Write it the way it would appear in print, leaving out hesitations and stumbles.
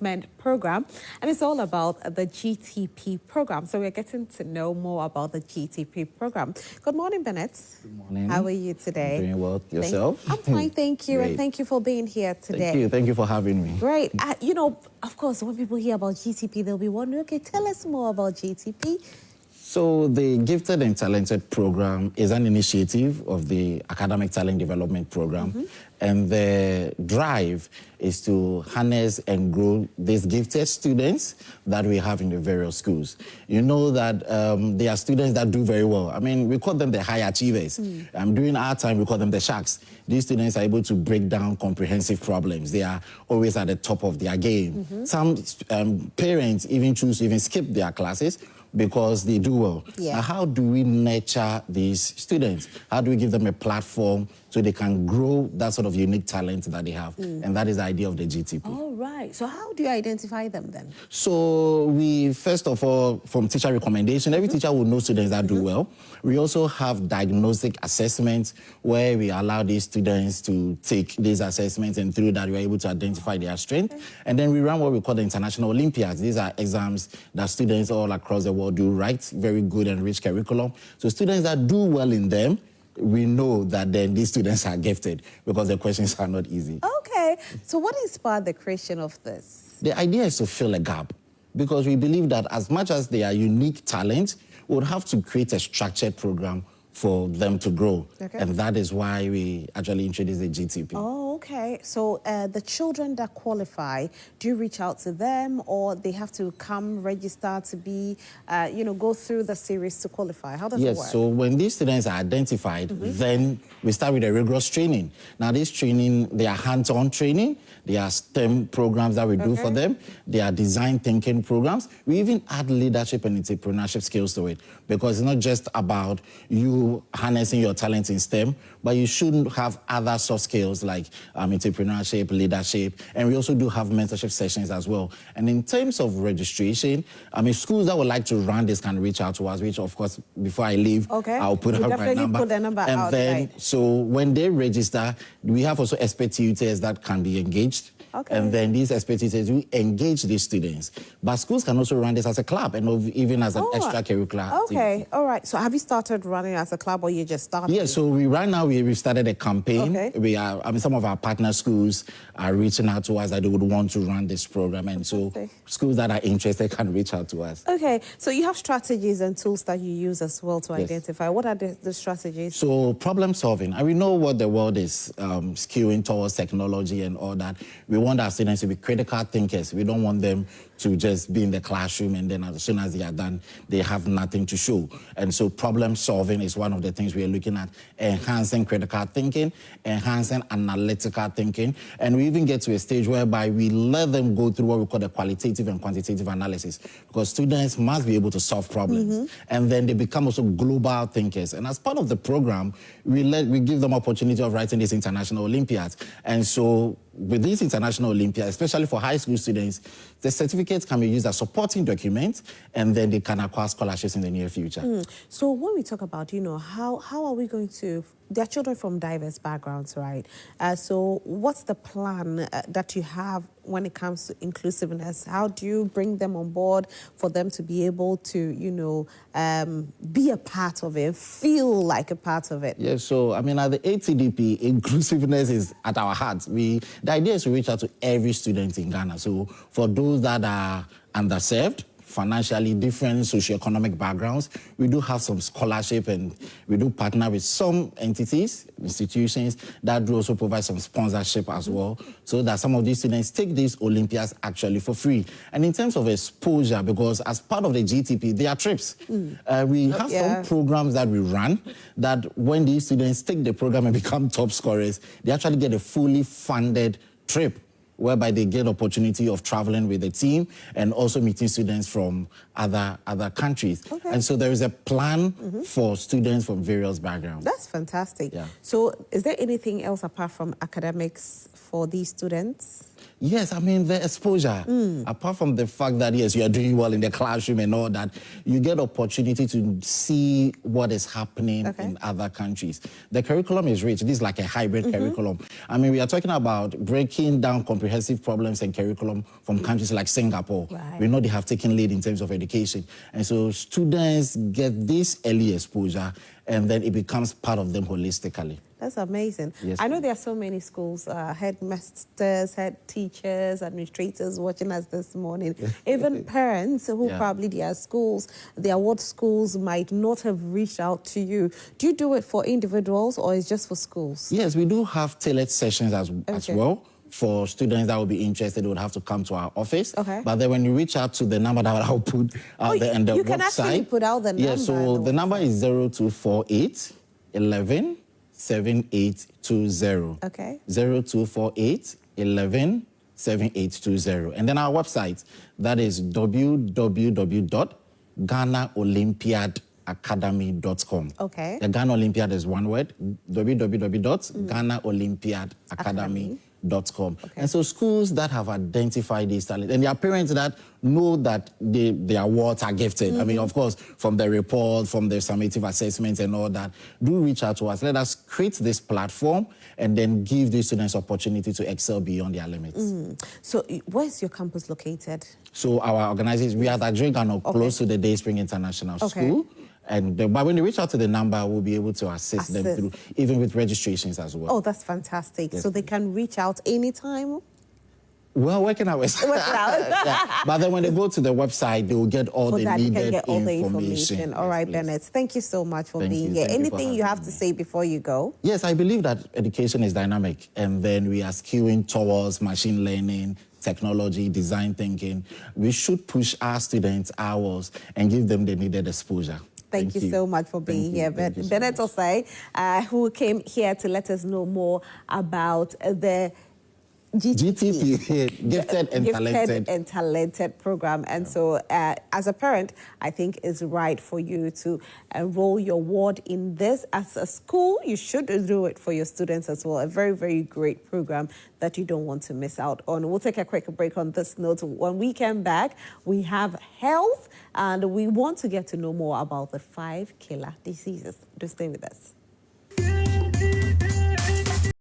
Development Program, and it's all about the GTP program. So we're getting to know more about the GTP program. Good morning, Bennett. Good morning. How are you today? I'm doing well. Yourself? I'm fine, thank you. Great. And thank you for being here today. Thank you. Thank you for having me. Great. You know, of course, when people hear about GTP, they'll be wondering, okay, tell us more about GTP. So the Gifted and Talented Program is an initiative of the Academic Talent Development Program. And the drive is to harness and grow these gifted students that we have in the various schools. You know that there are students that do very well. I mean, we call them the high achievers. During our time, we call them the sharks. These students are able to break down comprehensive problems. They are always at the top of their game. Some parents even choose to even skip their classes because they do well. Now, how do we nurture these students? How do we give them a platform so they can grow that sort of unique talent that they have? And that is the idea of the GTP. All right. So how do you identify them then? So we, first of all, from teacher recommendation, every teacher will know students that do well. We also have diagnostic assessments where we allow these students to take these assessments, and through that we're able to identify their strength. And then we run what we call the International Olympiads. These are exams that students all across the world do right, very good and rich curriculum. So students that do well in them, we know that then these students are gifted because the questions are not easy. Okay. So what inspired the creation of this? The idea is to fill a gap because we believe that as much as they are unique talents, we would have to create a structured program for them to grow. And that is why we actually introduced the GTP. Oh, okay. So the children that qualify, do you reach out to them, or they have to come register to be, go through the series to qualify? How does it work? Yes, so when these students are identified, then we start with a rigorous training. Now, this training, they are hands-on training. They are STEM programs that we do for them. They are design thinking programs. We even add leadership and entrepreneurship skills to it because it's not just about you harnessing your talent in STEM, but you should have other soft skills like entrepreneurship, leadership, and we also do have mentorship sessions as well. And in terms of registration, schools that would like to run this can reach out to us, which of course, before I leave, I'll put out my number. Put the number and out, then, so when they register, we have also expert tutors that can be engaged. And then these expert tutors, we engage these students. But schools can also run this as a club and even as an extracurricular activity. All right. So have you started running as a club, or you just started? Yeah, so right now we've started a campaign. We are, some of our partner schools are reaching out to us that they would want to run this program. And so schools that are interested can reach out to us. Okay, so you have strategies and tools that you use as well to identify. What are the strategies? So problem solving. And we know what the world is skewing towards technology and all that. We want our students to be critical thinkers. We don't want them to just be in the classroom and then as soon as they are done, they have nothing to show. And so problem solving is one of the things we are looking at, enhancing critical thinking, enhancing analytical thinking. And we even get to a stage whereby we let them go through what we call the qualitative and quantitative analysis, because students must be able to solve problems. And then they become also global thinkers. And as part of the program, we give them opportunity of writing these international Olympiads. And so with these international Olympiads, especially for high school students, the certificates can be used as supporting documents, and then they can acquire scholarships in the near future. So when we talk about, how are we going to... They're children from diverse backgrounds, right? So what's the plan that you have when it comes to inclusiveness? How do you bring them on board for them to be able to, be a part of it, feel like a part of it? Yeah, so, at the ATDP, inclusiveness is at our heart. The idea is to reach out to every student in Ghana. So for those that are underserved, financially different socioeconomic backgrounds, we do have some scholarship, and we do partner with some entities, institutions that do also provide some sponsorship as well, so that some of these students take these Olympiads actually for free. And in terms of exposure, because as part of the GTP, there are trips. We have some programs that we run that when these students take the program and become top scorers, they actually get a fully funded trip, whereby they get opportunity of traveling with the team and also meeting students from other countries. And so there is a plan for students from various backgrounds. That's fantastic. So is there anything else apart from academics for these students? Yes, I mean, the exposure, apart from the fact that, yes, you are doing well in the classroom and all that, you get opportunity to see what is happening in other countries. The curriculum is rich. This is like a hybrid curriculum. I mean, we are talking about breaking down comprehensive problems and curriculum from countries like Singapore. Right. We know they have taken lead in terms of education. And so students get this early exposure, and then it becomes part of them holistically. That's amazing. Yes, I know there are so many schools, headmasters, head teachers, administrators watching us this morning. Even parents who probably their schools, their award schools might not have reached out to you. Do you do it for individuals or is it just for schools? Yes, we do have tailored sessions as well. For students that will be interested, they would have to come to our office. But then when you reach out to the number that I'll put out there on the website. You can actually put out the number. Yeah, so the number is 0248 11 7820. 0248 11 7820. And then our website, that is www.GhanaOlympiadAcademy.com. The Ghana Olympiad is one word, www.GhanaOlympiadAcademy.com. And so schools that have identified these talents and their parents that know that their awards are gifted. I mean, of course, from the report, from the summative assessments and all that, do reach out to us. Let us create this platform and then give these students opportunity to excel beyond their limits. So where's your campus located? So our organization, we are at Adregano, close to the Dayspring International School. But when they reach out to the number, we'll be able to assist them through, even with registrations as well. Oh, that's fantastic. Yes. So they can reach out anytime? Well, working hours. But then when they go to the website, they will get all the needed information. All right, Bennett. Thank you so much for being here. Anything you have to say before you go? Yes, I believe that education is dynamic, and then we are skewing towards machine learning, technology, design thinking. We should push our students hours and give them the needed exposure. Thank you so much for being here. Bennett Osei, who came here to let us know more about the GTP, Gifted and Talented program. And so as a parent, I think it's right for you to enroll your ward in this. As a school, you should do it for your students as well. A very, very great program that you don't want to miss out on. We'll take a quick break on this note. When we come back, we have health, and we want to get to know more about the 5 killer diseases. Do stay with us.